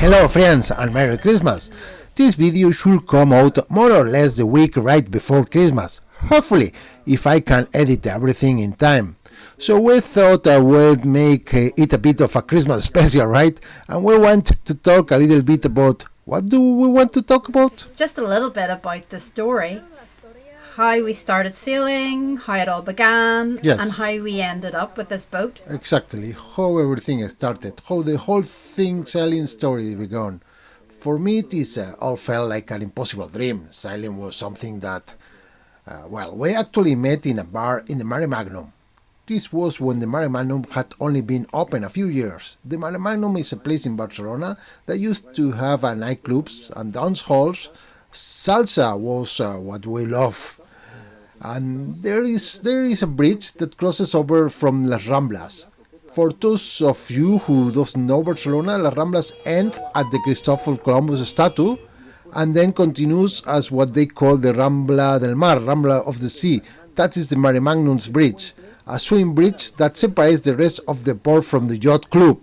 Hello friends and Merry Christmas! This video should come out more or less the week right before Christmas, hopefully, if I can edit everything in time. So we thought I would make it a bit of a Christmas special, right? And we want to talk a little bit about, what do we want to talk about? Just a little bit about the story, how we started sailing, how it all began, Yes. and how we ended up with this boat. Exactly, how everything started, how the whole thing sailing story began. For me, it all felt like an impossible dream. Sailing was something that, we actually met in a bar in the Mare Magnum. This was when the Mare Magnum had only been open a few years. The Mare Magnum is a place in Barcelona that used to have nightclubs and dance halls. Salsa was what we love. And there is a bridge that crosses over from Las Ramblas. For those of you who don't know Barcelona, Las Ramblas end at the Cristòfor Columbus statue and then continues as what they call the Rambla del Mar, Rambla of the Sea. That is the Mare Magnum's bridge, a swing bridge that separates the rest of the port from the yacht club.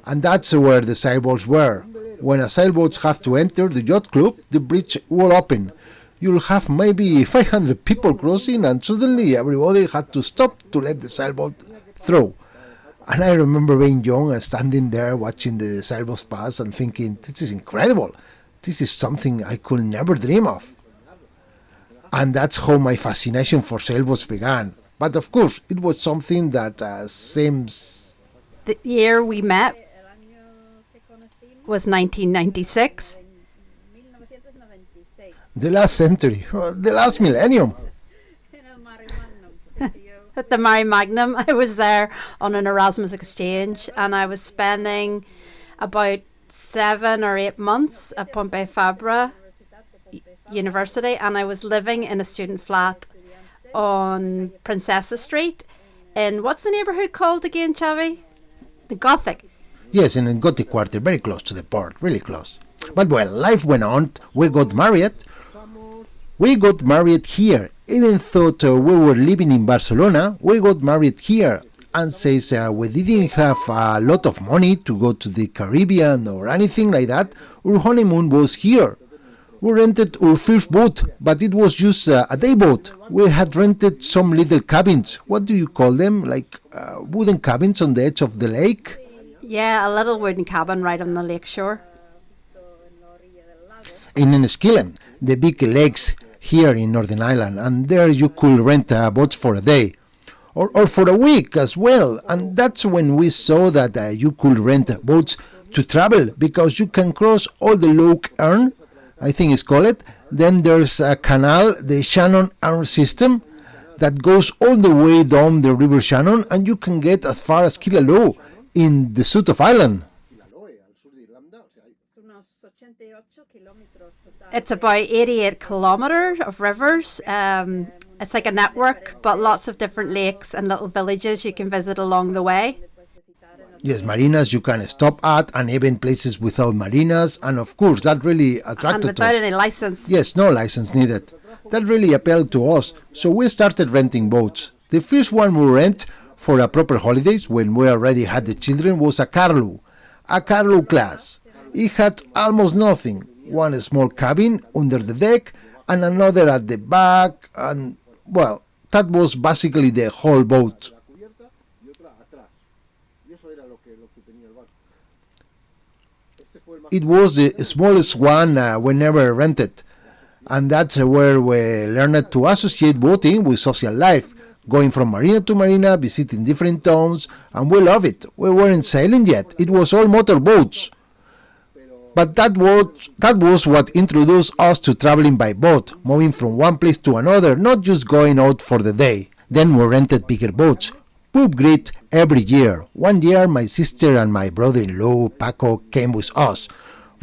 And that's where the sailboats were. When a sailboat have to enter the yacht club, the bridge will open. You'll have maybe 500 people crossing, and suddenly everybody had to stop to let the sailboat through. And I remember being young and standing there watching the sailboats pass and thinking, this is incredible. This is something I could never dream of. And that's how my fascination for sailboats began. But of course, it was something that seems... The year we met was 1996. the last century, the last millennium. At the Mare Magnum, I was there on an Erasmus exchange, and I was spending about 7 or 8 months at Pompey Fabra University, and I was living in a student flat on Princessa Street in, what's the neighbourhood called again, Xavi? The Gothic. Yes, in a Gothic quarter, very close to the port, really close. But well, life went on, we got married. We got married here. Even though we were living in Barcelona, we got married here. And says we didn't have a lot of money to go to the Caribbean or anything like that, our honeymoon was here. We rented our first boat, but it was just a day boat. We had rented some little cabins. What do you call them? Like wooden cabins on the edge of the lake? Yeah, a little wooden cabin right on the lake shore. In Enniskillen, the big lakes here in Northern Ireland, and there you could rent boats for a day. Or for a week as well, and that's when we saw that you could rent boats to travel, because you can cross all the Lough Erne, I think it's called it. Then there's a canal, the Shannon Erne system, that goes all the way down the River Shannon, and you can get as far as Killaloe in the south of Ireland. It's about 88 kilometres of rivers. It's like a network, but lots of different lakes and little villages you can visit along the way. Yes, marinas you can stop at, and even places without marinas, and of course that really attracted And without us. any license. Yes, no license needed. That really appealed to us, so we started renting boats. The first one we rent for a proper holidays when we already had the children was a Carlo class. It had almost nothing, one small cabin under the deck and another at the back, and well, that was basically the whole boat. It was the smallest one we never rented, and that's where we learned to associate boating with social life, going from marina to marina, visiting different towns, and we love it. We weren't sailing yet, it was all motorboats. But that was what introduced us to traveling by boat, moving from one place to another, not just going out for the day. Then we rented bigger boats. We upgrade every year. One year my sister and my brother-in-law Paco came with us.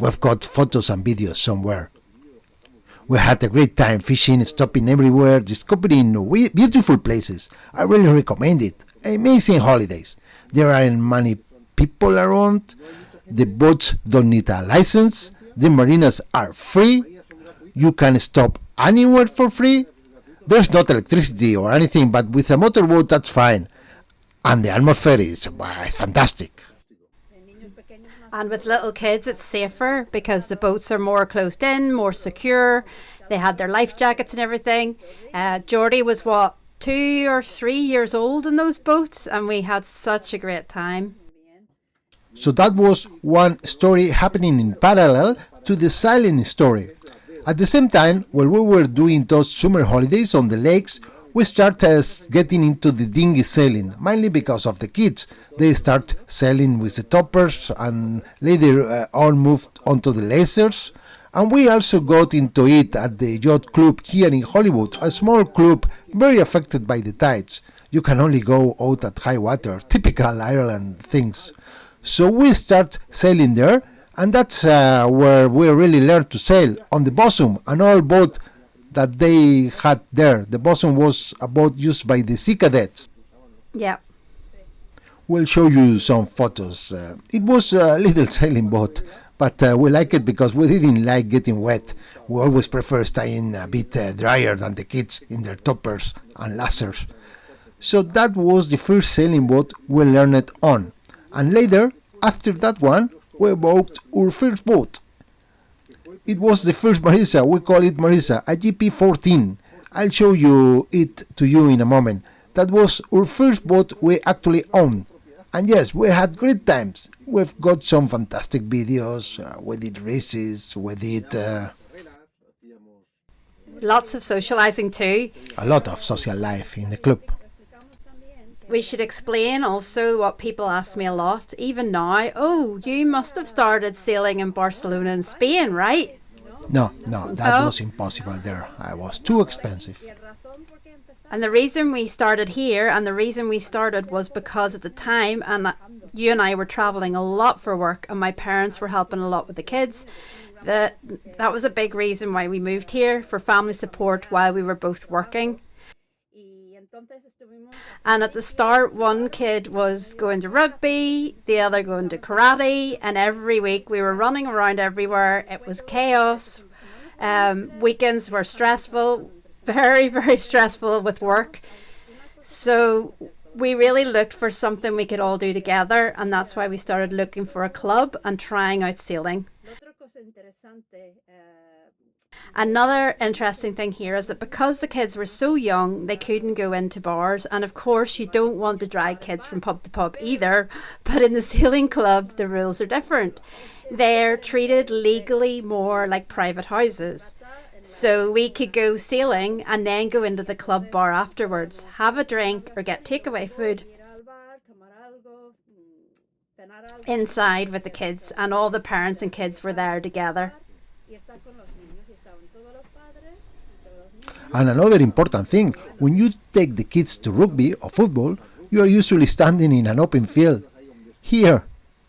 We've got photos and videos somewhere. We had a great time fishing, stopping everywhere, discovering beautiful places. I really recommend it. Amazing holidays. There aren't many people around. The boats don't need a license. The marinas are free. You can stop anywhere for free. There's not electricity or anything, but with a motorboat that's fine. And the atmosphere is fantastic. And with little kids, it's safer because the boats are more closed in, more secure. They had their life jackets and everything. Geordie was 2 or 3 years old in those boats, and we had such a great time. So that was one story happening in parallel to the silent story. At the same time, while we were doing those summer holidays on the lakes, we started getting into the dinghy sailing, mainly because of the kids. They start sailing with the toppers and later on moved onto the lasers. And we also got into it at the yacht club here in Hollywood, a small club very affected by the tides. You can only go out at high water, typical Ireland things. So we start sailing there, and that's where we really learned to sail, on the bosom, an old boat that they had there. The bosun was a boat used by the sea cadets. Yeah. We'll show you some photos. It was a little sailing boat, but we like it because we didn't like getting wet. We always prefer staying a bit drier than the kids in their toppers and lasers. So that was the first sailing boat we learned on. And later, after that one, we bought our first boat. It was the first Marisa, we call it Marisa, a GP14. I'll show you it to you in a moment. That was our first boat we actually owned. And yes, we had great times. We've got some fantastic videos, we did races, we did lots of socializing too. a lot of social life in the club. We should explain also what people ask me a lot, even now. Oh, you must have started sailing in Barcelona and Spain, right? No, that was impossible there. I was too expensive. And the reason we started here and the reason we started was because at the time, and you and I were traveling a lot for work and my parents were helping a lot with the kids. That was a big reason why we moved here, for family support while we were both working. And at the start, one kid was going to rugby, the other going to karate, and every week we were running around everywhere. It was chaos. Weekends were stressful, very, very stressful with work. So we really looked for something we could all do together, and that's why we started looking for a club and trying out sailing. Another interesting thing here is that because the kids were so young, they couldn't go into bars. And of course, you don't want to drag kids from pub to pub either. But in the sailing club, the rules are different. They're treated legally more like private houses. So we could go sailing and then go into the club bar afterwards, have a drink or get takeaway food inside with the kids. And all the parents and kids were there together. And another important thing, when you take the kids to rugby or football, you are usually standing in an open field. Here,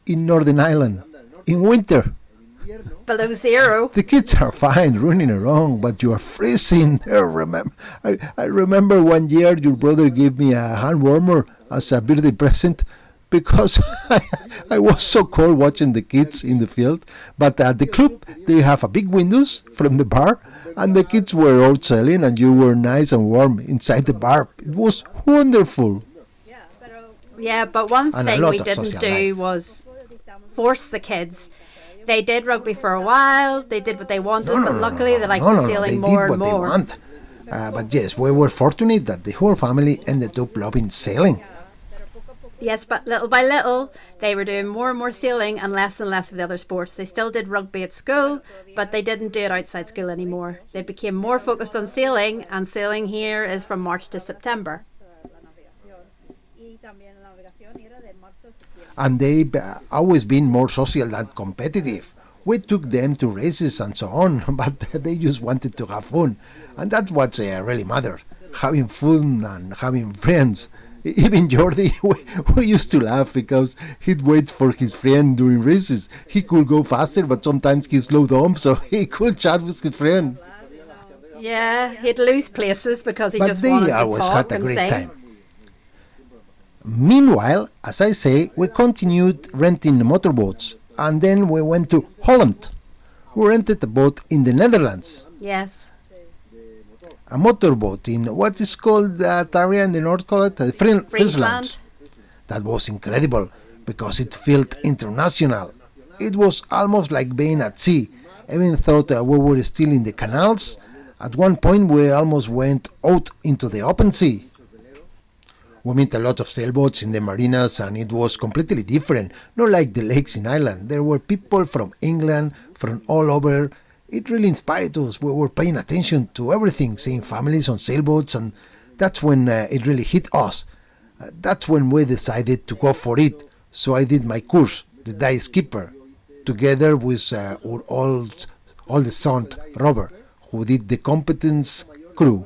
in Northern Ireland, in winter, below zero, the kids are fine running around, but you are freezing. I remember one year your brother gave me a hand warmer as a birthday present because I was so cold watching the kids in the field. But at the club, they have a big windows from the bar, and the kids were out sailing, and you were nice and warm inside the bar. It was wonderful. Yeah, but one And a thing lot we of didn't social do life. was force the kids. They did rugby for a while, they did what they wanted, but luckily they liked the sailing they more did and what they more. want. But yes, we were fortunate that the whole family ended up loving sailing. Yes, but little by little, they were doing more and more sailing and less of the other sports. They still did rugby at school, but they didn't do it outside school anymore. They became more focused on sailing, and sailing here is from March to September. And they've always been more social than competitive. We took them to races and so on, but they just wanted to have fun. And that's what really matters, having fun and having friends. Even Jordi, we used to laugh because he'd wait for his friend during races. He could go faster, but sometimes he'd slow down, so he could chat with his friend. Yeah, he'd lose places because he But just they wanted to always talk had a and great sing. time. Meanwhile, as I say, we continued renting motorboats, and then we went to Holland. We rented a boat in the Netherlands. Yes. A motorboat in what is called that area in the north, call it Friesland. Friesland. That was incredible. because it felt international. It was almost like being at sea. Even though we were still in the canals, at one point we almost went out into the open sea. We met a lot of sailboats in the marinas and it was completely different, not like the lakes in Ireland. There were people from England, from all over. It really inspired us. We were paying attention to everything, seeing families on sailboats, and that's when it really hit us. That's when we decided to go for it. So I did my course, the day skipper, together with our old son, Robert, who did the competence crew.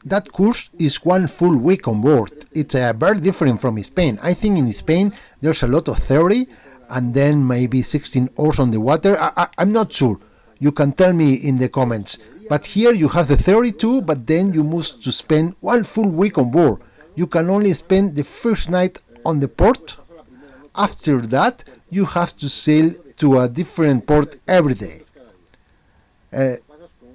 That course is 1 full week on board. It's very different from Spain. I think in Spain there's a lot of theory and then maybe 16 hours on the water. I'm not sure. You can tell me in the comments. But here you have the theory too, but then you must to spend 1 full week on board. You can only spend the first night on the port. After that, you have to sail to a different port every day.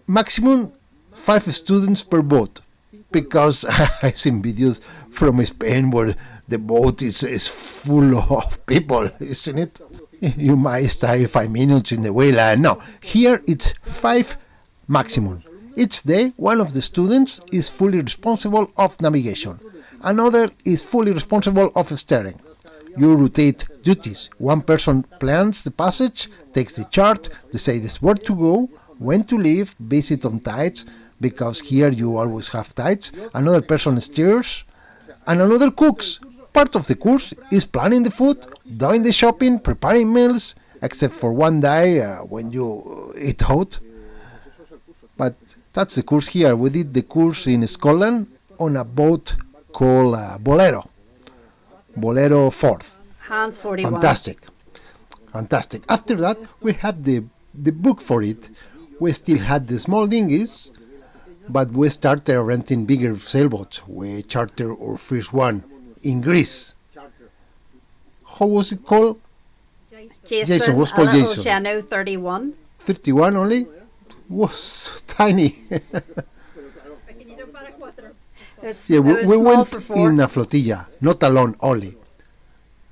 Maximum 5 students per boat. Because I've seen videos from Spain where the boat is full of people, isn't it? You might stay 5 minutes in the whale. No, here it's 5 maximum. Each day, one of the students is fully responsible of navigation. Another is fully responsible of steering. You rotate duties. One person plans the passage, takes the chart, decides where to go, when to leave, visit on tides, because here you always have tides. Another person steers, and another cooks. Part of the course is planning the food, doing the shopping, preparing meals, except for one day when you eat out. But that's the course here. We did the course in Scotland on a boat called Bolero 4th. Hands 41. Fantastic. After that, we had the book for it. We still had the small dinghies, but we started renting bigger sailboats. We chartered our first one in Greece. How was it called? Jason was called Jason. Shano 31. 31 only? It was tiny. Yeah, we went in a flotilla, not alone only.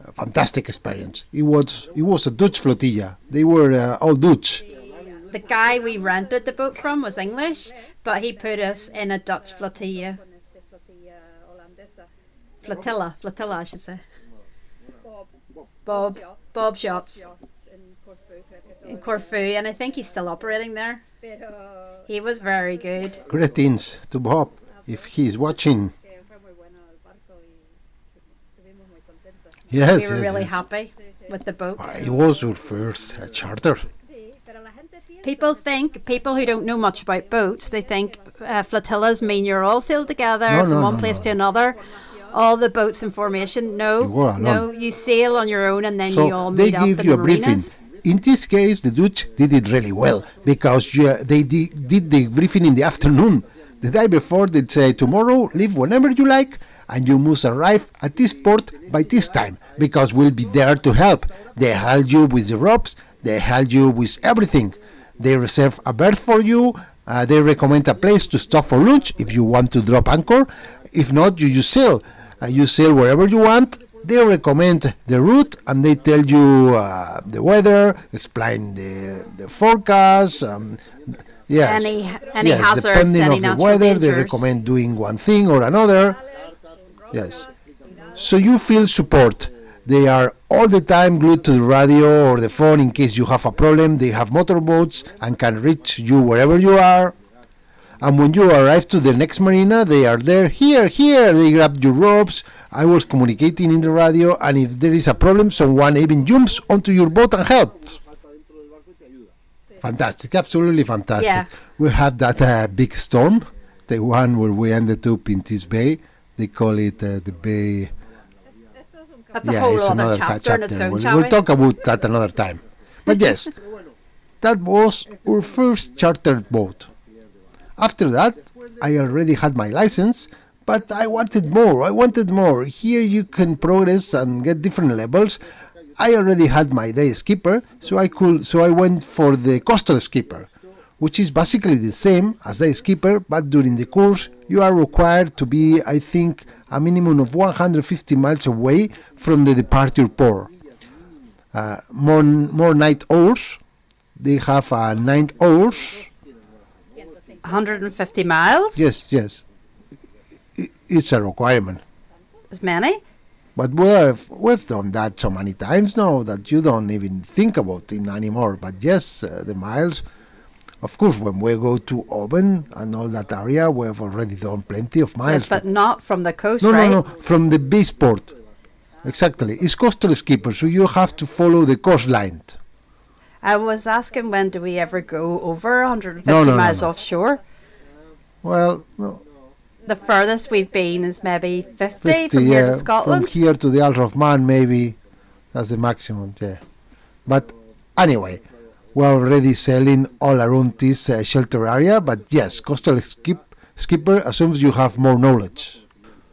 A fantastic experience. It was a Dutch flotilla. They were all Dutch. The guy we rented the boat from was English, but he put us in a Dutch flotilla. Flotilla, I should say. Bob Shots in Corfu, and I think he's still operating there. He was very good. Greetings to Bob, if he's watching. Yes, we were really happy with the boat. It was our first charter. People who don't know much about boats, they think flotillas mean you're all sailed together from one place to another. All the boats in formation. No, you sail on your own and then you all meet up in the marinas. In this case, the Dutch did it really well because they did the briefing in the afternoon. The day before, they'd say, tomorrow, leave whenever you like, and you must arrive at this port by this time because we'll be there to help. They help you with the ropes, they help you with everything. They reserve a berth for you. They recommend a place to stop for lunch if you want to drop anchor. If not, you sail. You sail wherever you want. They recommend the route and they tell you the weather, explain the forecast. Any hazards, depending any on the natural weather, dangers. they recommend doing one thing or another. Yes. So you feel support. They are all the time glued to the radio or the phone in case you have a problem. They have motorboats and can reach you wherever you are. And when you arrive to the next marina, they are there. Here. They grab your ropes. I was communicating in the radio, and if there is a problem, someone even jumps onto your boat and helps. Fantastic, absolutely fantastic. Yeah. We had that big storm, the one where we ended up in this bay. They call it the bay. That's a whole other chapter in its own, shall we? We'll talk about that another time. But yes, that was our first chartered boat. After that, I already had my license, but I wanted more. Here you can progress and get different levels. I already had my day skipper, so I went for the coastal skipper, which is basically the same as day skipper, but during the course you are required to be, I think, a minimum of 150 miles away from the departure port. More night hours. They have 9 hours. 150 miles? Yes. It's a requirement. As many? But we've done that so many times now that you don't even think about it anymore. But yes, the miles. Of course, when we go to Oven and all that area, we've already done plenty of miles. Yes, but not from the coast, no, right? No, from the base port. Exactly. It's coastal skipper, so you have to follow the coastline. I was asking, when do we ever go over 150 No. miles offshore? Well, no. The furthest we've been is maybe 50 from here to Scotland. From here to the Isle of Man, maybe. That's the maximum, yeah. But anyway, we're already sailing all around this shelter area. But yes, coastal skipper assumes you have more knowledge.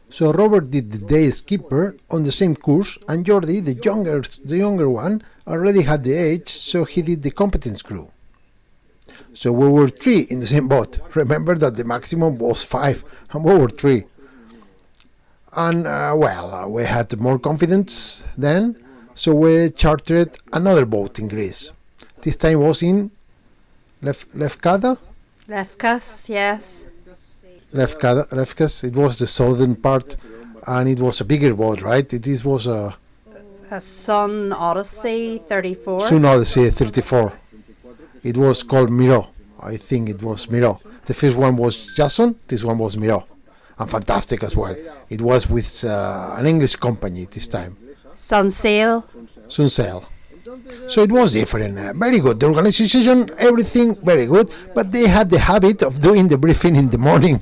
So Robert did the day skipper on the same course, and Jordi, the younger one, already had the age, so he did the competence crew. So we were 3 in the same boat. Remember that the maximum was 5, and we were 3. And we had more confidence then, so we chartered another boat in Greece. This time was in Lefkada? Lefkas, yes. Lefkas, it was the southern part, and it was a bigger boat, right? It was a Sun Odyssey 34. Sun Odyssey 34. It was called Miro. I think it was Miro. The first one was Jason, this one was Miro. And fantastic as well. It was with an English company this time. Sunsail. Sunsail. So it was different. Very good. The organization, everything very good. But they had the habit of doing the briefing in the morning.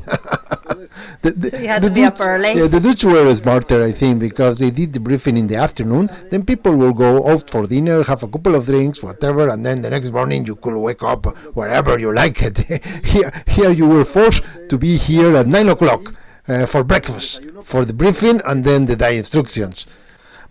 So you had to be up early? Yeah, the Dutch were smarter, I think, because they did the briefing in the afternoon. Then people will go out for dinner, have a couple of drinks, whatever, and then the next morning you could wake up wherever you like it. Here you were forced to be here at 9 o'clock for breakfast, for the briefing, and then the day instructions.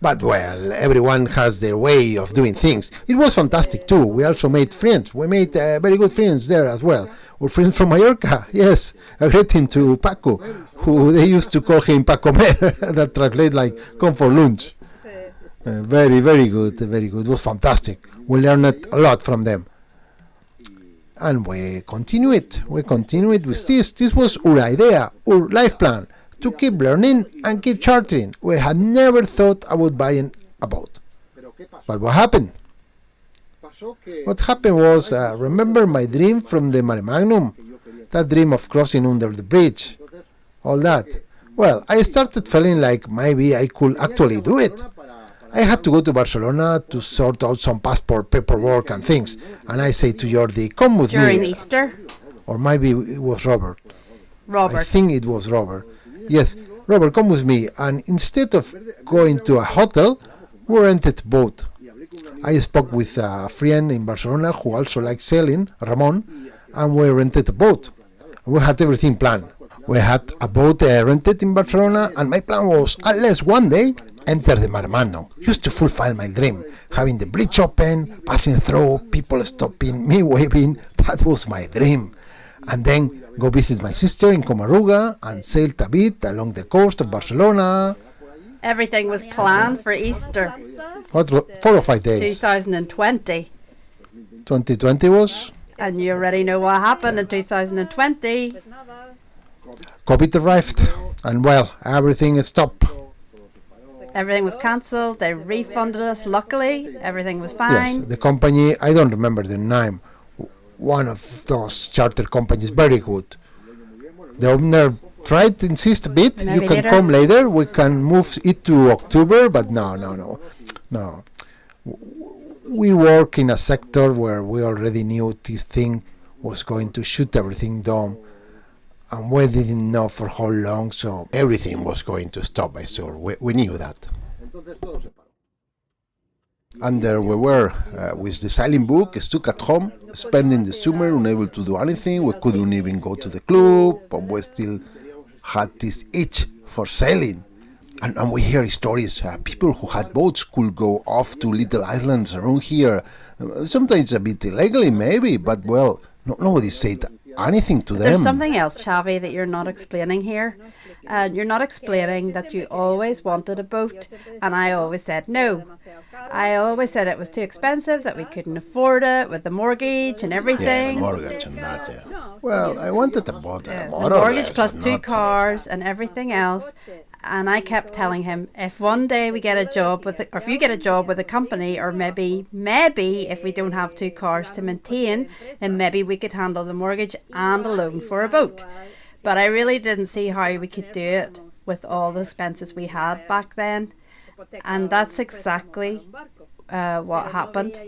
But, well, everyone has their way of doing things. It was fantastic, too. We also made friends. We made very good friends there as well. We're friends from Mallorca, yes. A greeting to Paco, who they used to call him Paco Mer, that translates like, come for lunch. Very, very good, very good. It was fantastic. We learned a lot from them. And we continue it. We continue it with this. This was our idea, our life plan. To keep learning and keep chartering. We had never thought about buying a boat. But what happened? What happened was, remember my dream from the Mare Magnum? That dream of crossing under the bridge. All that. Well, I started feeling like maybe I could actually do it. I had to go to Barcelona to sort out some passport paperwork and things. And I say to Jordi, come with me. During Easter? Or maybe it was Robert. Robert. I think it was Robert. Yes, Robert, come with me. And instead of going to a hotel, we rented a boat. I spoke with a friend in Barcelona who also likes sailing, Ramon, and we rented a boat. We had everything planned. We had a boat rented in Barcelona, and my plan was, at least one day, enter the Mare Magnum, just to fulfill my dream. Having the bridge open, passing through, people stopping, me waving, that was my dream. And then go visit my sister in Comaruga and sail a bit along the coast of Barcelona. Everything was planned for Easter. What, 4 or 5 days? 2020. 2020 was? And you already know what happened in 2020. COVID arrived, and well, everything stopped. Everything was cancelled. They refunded us. Luckily, everything was fine. Yes, the company, I don't remember the name. One of those charter companies, very good. The owner tried to insist a bit. Maybe you can later. come later. We can move it to October, but no. We work in a sector where we already knew this thing was going to shoot everything down, and we didn't know for how long, so everything was going to stop, I saw. We knew that. And there we were, with the sailing book, stuck at home, spending the summer, unable to do anything. We couldn't even go to the club, but we still had this itch for sailing. And we hear stories, people who had boats could go off to little islands around here, sometimes a bit illegally maybe, but well, nobody said anything to them. There's something else, Chavi, that you're not explaining here. You're not explaining that you always wanted a boat, and I always said no. I always said it was too expensive, that we couldn't afford it with the mortgage and Yeah, everything. the mortgage and that, yeah. Well, I wanted a boat, The more or mortgage less, plus but 2 not- cars and everything else. And I kept telling him, if one day we get a job with, or if you get a job with a company, or maybe if we don't have 2 cars to maintain, then maybe we could handle the mortgage and a loan for a boat. But I really didn't see how we could do it with all the expenses we had back then. And that's exactly what happened.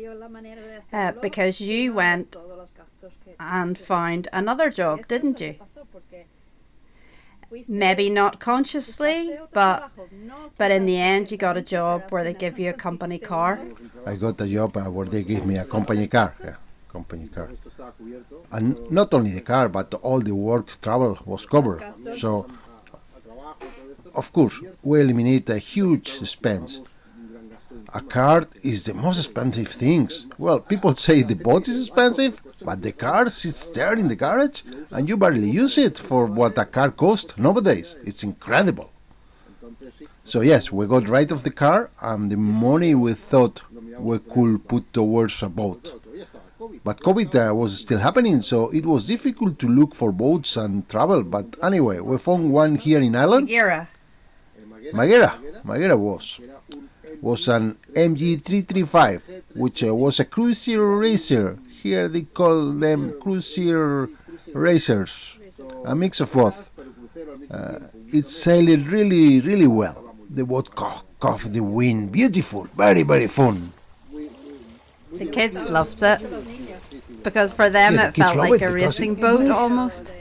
Because you went and found another job, didn't you? Maybe not consciously, but in the end you got a job where they give you a company car. I got a job where they gave me a company car. Yeah, company car. And not only the car, but all the work travel was covered. So, of course, we eliminate a huge expense. A car is the most expensive things. Well, people say the boat is expensive, but the car sits there in the garage and you barely use it for what a car costs nowadays. It's incredible. So yes, we got rid of the car and the money we thought we could put towards a boat. But COVID was still happening, so it was difficult to look for boats and travel. But anyway, we found one here in Ireland. Maghera was an MG335, which was a cruiser racer. Here they call them cruiser racers, a mix of both. It sailed really, really well. The boat coughed the wind, beautiful, very, very fun. The kids loved it, because for them Yeah, the it kids felt love like it a because racing it boat moved. almost.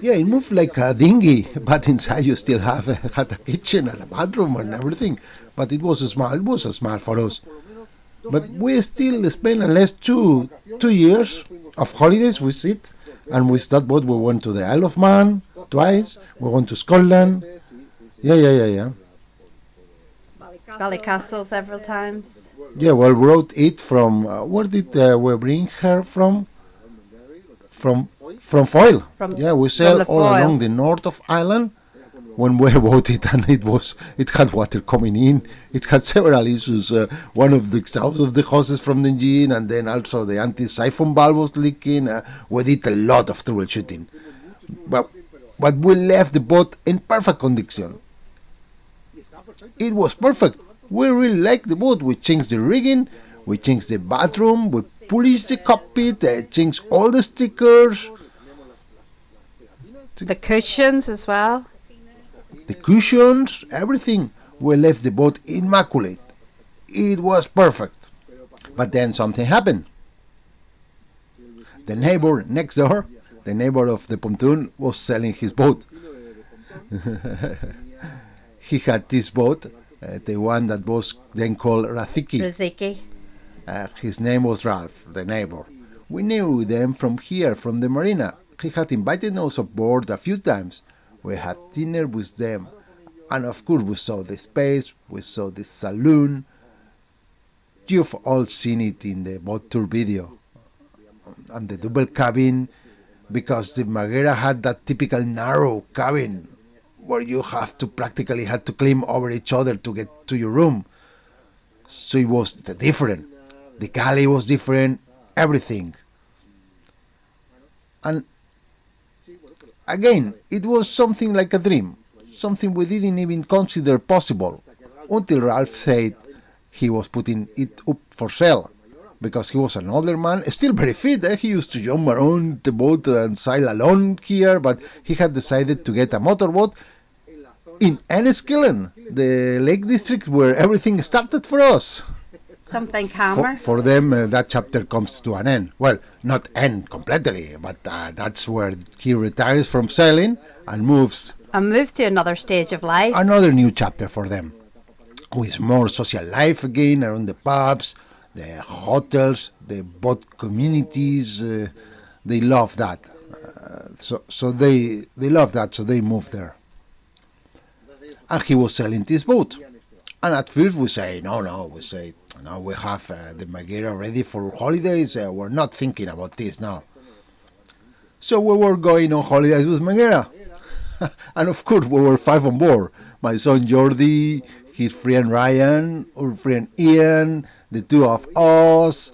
Yeah, it moved like a dinghy, but inside you still had a kitchen and a bathroom and everything. But it was small for us. But we still spent at least two years of holidays with it. And with that boat we went to the Isle of Man twice. We went to Scotland. Yeah. Ballycastle several times. Yeah, well, we wrote it from, where did we bring her from? From Foyle. Yeah, we sailed all Foyle. along the north of Ireland when we bought it, and it had water coming in. It had several issues. One of the exhausts of the hoses from the engine, and then also the anti-siphon valve was leaking. We did a lot of troubleshooting, but we left the boat in perfect condition. It was perfect. We really liked the boat. We changed the rigging, we changed the bathroom, we polished the cockpit, changed all the stickers. The cushions as well. The cushions, everything. We left the boat immaculate. It was perfect. But then something happened. The neighbor next door, the neighbor of the pontoon, was selling his boat. He had this boat, the one that was then called Raziki. His name was Ralph, the neighbor. We knew them from here, from the marina. He had invited us aboard a few times. We had dinner with them. And of course we saw the space, we saw the saloon. You've all seen it in the boat tour video. And the double cabin, because the Marghera had that typical narrow cabin where you practically had to climb over each other to get to your room. So it was different. The galley was different, everything. And again, it was something like a dream, something we didn't even consider possible, until Ralph said he was putting it up for sale, because he was an older man, still very fit. He used to jump around the boat and sail alone here, but he had decided to get a motorboat in Enniskillen, the lake district where everything started for us. Something calmer. For them, that chapter comes to an end. Well, not end completely, but that's where he retires from sailing and moves. And moves to another stage of life. Another new chapter for them, with more social life again around the pubs, the hotels, the boat communities. They love that. So they love that, so they moved there. And he was selling this boat. And at first we say, no, we have the Marghera ready for holidays. We're not thinking about this now. So we were going on holidays with Megera. And of course, we were 5 on board. My son Jordi, his friend Ryan, our friend Ian, the two of us,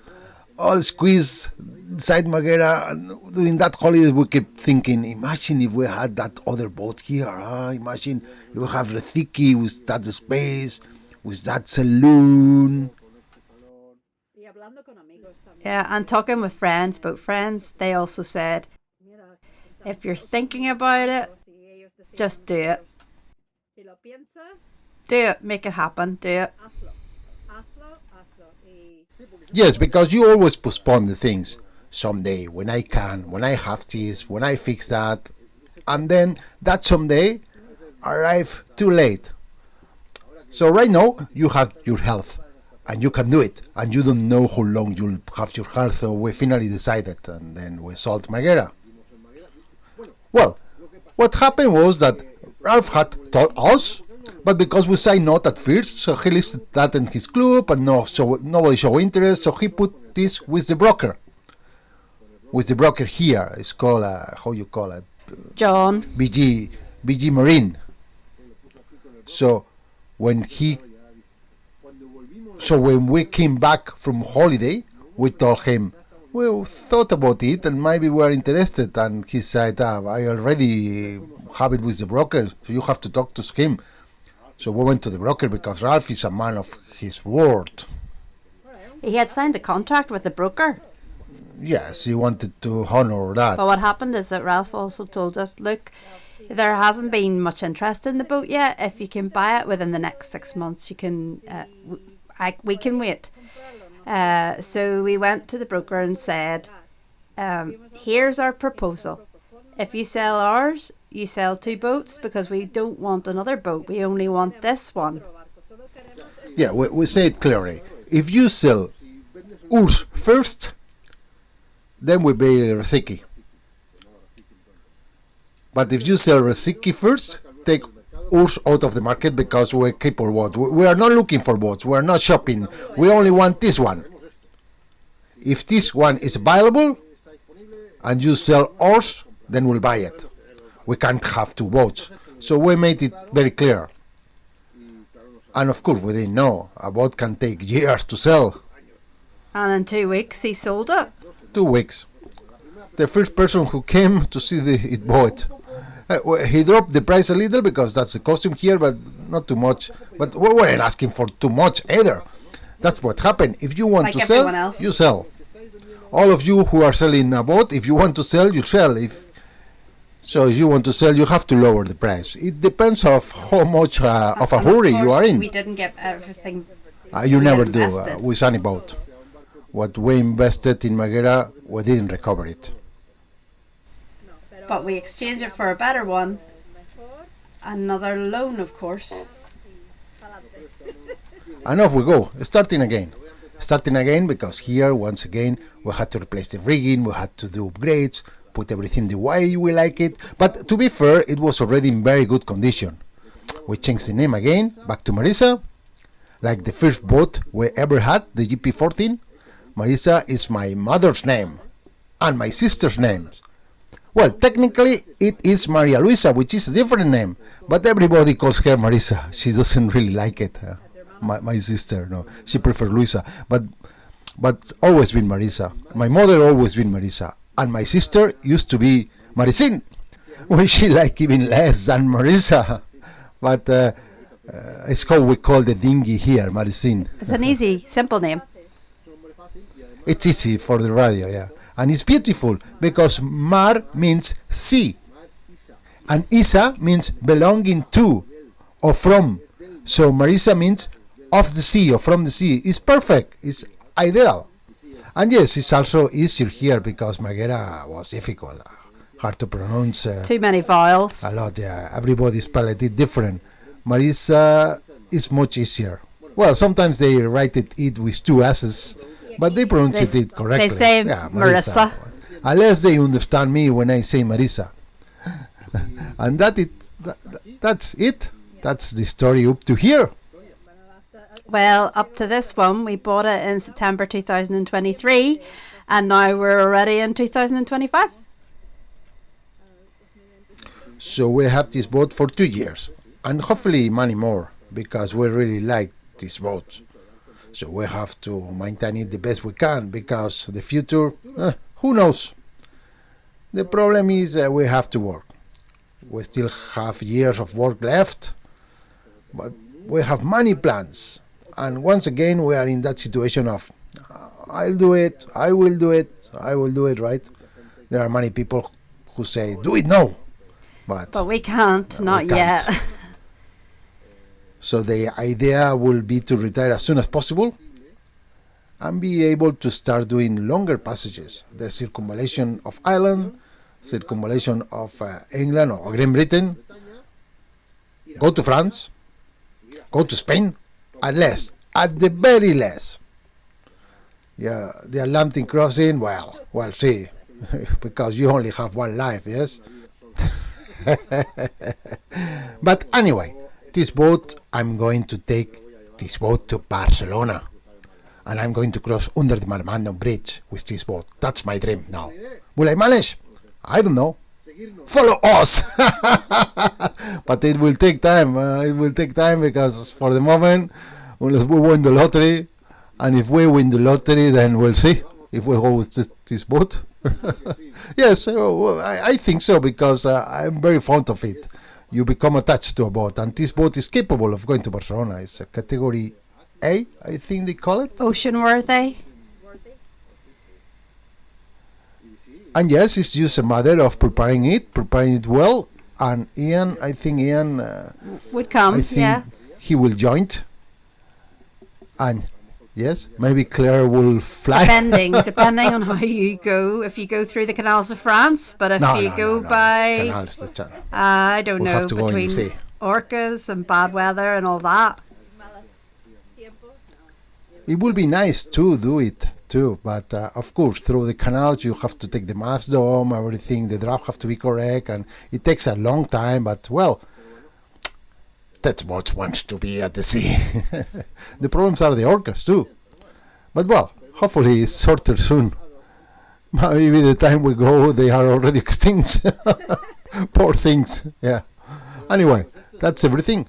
all squeezed inside Magera. And during that holiday, we kept thinking, imagine if we had that other boat here. Imagine if we have Rethiki with that space, with that saloon. Yeah, and talking with friends, boat friends, they also said, if you're thinking about it, just do it. Do it, make it happen, do it. Yes, because you always postpone the things. Someday, when I can, when I have this, when I fix that. And then that someday arrive too late. So right now, you have your health. And you can do it. And you don't know how long you'll have your health. So we finally decided. And then we sold Magera. Well, what happened was that Ralph had told us, but because we signed not at first, so he listed that in his club, and nobody showed interest, so he put this with the broker. With the broker here, it's called, how you call it? John. BG Marine. So when we came back from holiday, we told him, we thought about it and maybe we are interested. And he said, I already have it with the broker, so you have to talk to him. So we went to the broker because Ralph is a man of his word. He had signed a contract with the broker. Yes, he wanted to honor that. But what happened is that Ralph also told us, look, there hasn't been much interest in the boat yet. If you can buy it within the next 6 months, you can. We can wait. So we went to the broker and said, here's our proposal. If you sell ours, you sell 2 boats because we don't want another boat. We only want this one. Yeah, we say it clearly. If you sell ours first, then we pay Resiki. But if you sell Resiki first, take ours out of the market because we keep our boat. We are not looking for boats. We are not shopping. We only want this one. If this one is available and you sell ours, then we'll buy it. We can't have 2 boats. So we made it very clear. And of course, we didn't know. A boat can take years to sell. And in 2 weeks, he sold it. 2 weeks. The first person who came to see it bought. He dropped the price a little because that's the costume here, but not too much. But we weren't asking for too much either. That's what happened. If you want to sell, you sell. All of you who are selling a boat, if you want to sell, you sell. If you want to sell, you have to lower the price. It depends of how much of a hurry you are in. We didn't get everything. You never do with any boat. What we invested in Magera, we didn't recover it. But we exchanged it for a better one. Another loan, of course. And off we go, starting again. Starting again because here, once again, we had to replace the rigging, we had to do upgrades, put everything the way we like it. But to be fair, it was already in very good condition. We changed the name again, back to Marisa, like the first boat we ever had, the GP14. Marisa is my mother's name and my sister's name. Well, technically it is Maria Luisa, which is a different name, but everybody calls her Marisa. She doesn't really like it. My sister, no, she prefers Luisa, but always been Marisa. My mother always been Marisa, and my sister used to be Marisin, which she like even less than Marisa. But it's how we call the dinghy here, Marisin. It's an easy, simple name. It's easy for the radio, yeah. And it's beautiful because mar means sea. And isa means belonging to or from. So Marisa means of the sea or from the sea. It's perfect. It's ideal. And yes, it's also easier here because Magera was difficult. Hard to pronounce. Too many vowels. A lot, yeah. Everybody spelled it different. Marisa is much easier. Well, sometimes they write it with 2 S's. But they pronounce it correctly. They say Marisa. Unless they understand me when I say Marisa. And that's it. That's the story up to here. Well, up to this one, we bought it in September 2023, and now we're already in 2025. So we have this boat for 2 years, and hopefully many more, because we really like this boat. So we have to maintain it the best we can, because the future, who knows? The problem is we have to work. We still have years of work left, but we have many plans. And once again, we are in that situation of, I'll do it, I will do it, I will do it, right? There are many people who say, do it now. But we can't, not we can't. yet. So the idea will be to retire as soon as possible and be able to start doing longer passages. The circumvallation of Ireland, circumvallation of England or Great Britain, go to France, go to Spain, at the very least. Yeah, the Atlantic crossing, well, see, because you only have one life, yes? But anyway, this boat, I'm going to take this boat to Barcelona. And I'm going to cross under the Marmando Bridge with this boat. That's my dream now. Will I manage? I don't know. Follow us! But it will take time. It will take time, because for the moment, unless we win the lottery, and if we win the lottery, then we'll see if we go with this boat. Yes, I think so, because I'm very fond of it. You become attached to a boat, and this boat is capable of going to Barcelona. It's a category A, I think they call it. Ocean worthy. And yes, it's just a matter of preparing it well. And I think Ian would come, I think yeah. he will join. And yes, maybe Claire will fly. Depending on how you go. If you go through the canals of France, but if you go by, Canals, the channel. I don't We'll know, have to go in the between sea. orcas and bad weather and all that. It will be nice to do it too, but of course, through the canals you have to take the mast dome, everything, the draft have to be correct, and it takes a long time, but well, that's what wants to be at the sea. The problems are the orcas too. But well, hopefully it's shorter soon. Maybe the time we go, they are already extinct. Poor things, yeah. Anyway, that's everything.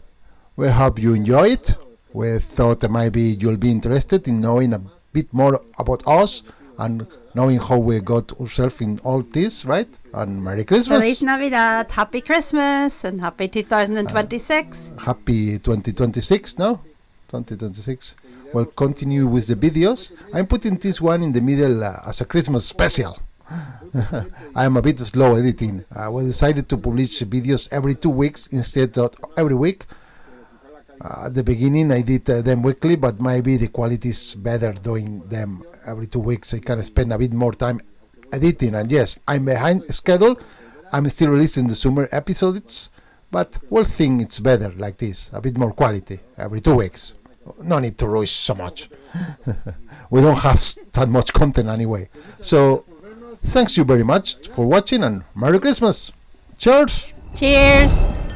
We hope you enjoy it. We thought maybe you'll be interested in knowing a bit more about us and knowing how we got ourselves in all this, right? And Merry Christmas. Feliz Navidad, Happy Christmas, and Happy 2026. Happy 2026, no? 2026. We'll continue with the videos. I'm putting this one in the middle as a Christmas special. I am a bit slow editing. We decided to publish videos every 2 weeks instead of every week. At the beginning I did them weekly, but maybe the quality is better doing them every 2 weeks. I can spend a bit more time editing, and yes, I'm behind schedule. I'm still releasing the summer episodes, but we'll think it's better like this, a bit more quality every 2 weeks. No need to rush so much. We don't have that much content anyway. So thanks you very much for watching, and Merry Christmas. Cheers. Cheers.